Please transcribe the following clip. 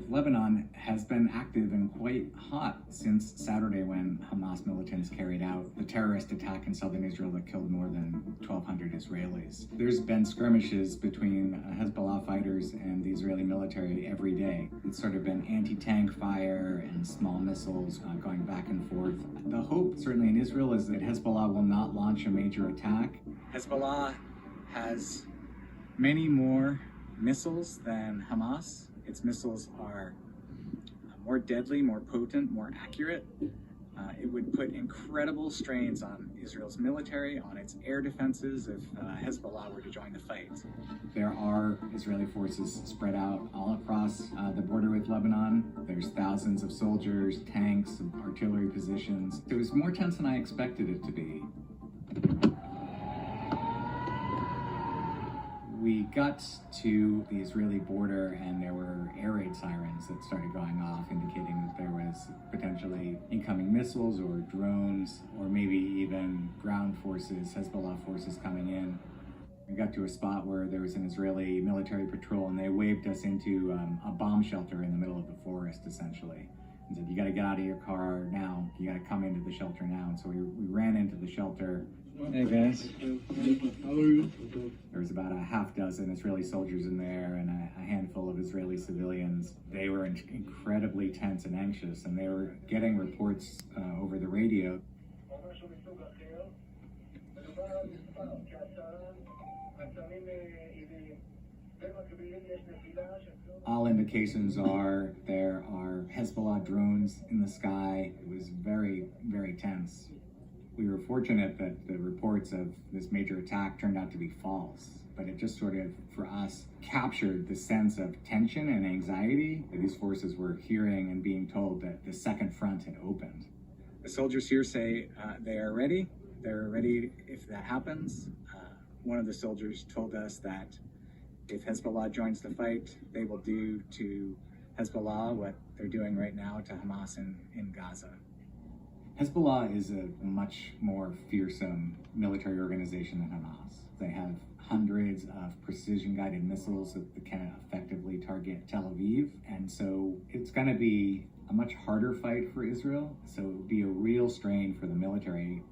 Lebanon has been active and quite hot since Saturday when Hamas militants carried out the terrorist attack in southern Israel that killed more than 1,200 Israelis. There's been skirmishes between Hezbollah fighters and the Israeli military every day. It's sort of been anti-tank fire and small missiles going back and forth. The hope, certainly in Israel, is that Hezbollah will not launch a major attack. Hezbollah has many more missiles than Hamas. Its missiles are more deadly, more potent, more accurate. It would put incredible strains on Israel's military, on its air defenses if Hezbollah were to join the fight. There are Israeli forces spread out all across the border with Lebanon. There's thousands of soldiers, tanks, artillery positions. It was more tense than I expected it to be. We got to the Israeli border and there were air raid sirens that started going off, indicating that there was potentially incoming missiles or drones or maybe even ground forces, Hezbollah forces coming in. We got to a spot where there was an Israeli military patrol and they waved us into a bomb shelter in the middle of the forest, essentially. And said, you gotta get out of your car now. You gotta come into the shelter now. And so we ran into the shelter. Hey guys. How are you? There was about a half dozen Israeli soldiers in there and a handful of Israeli civilians. They were incredibly tense and anxious, and they were getting reports over the radio. All indications are there are Hezbollah drones in the sky. It was very, very tense. We were fortunate that the reports of this major attack turned out to be false, but it just sort of, for us, captured the sense of tension and anxiety that these forces were hearing and being told that the second front had opened. The soldiers here say they are ready. They're ready if that happens. One of the soldiers told us that if Hezbollah joins the fight, they will do to Hezbollah what they're doing right now to Hamas in Gaza. Hezbollah is a much more fearsome military organization than Hamas. They have hundreds of precision-guided missiles that can effectively target Tel Aviv, and so it's going to be a much harder fight for Israel. So it would be a real strain for the military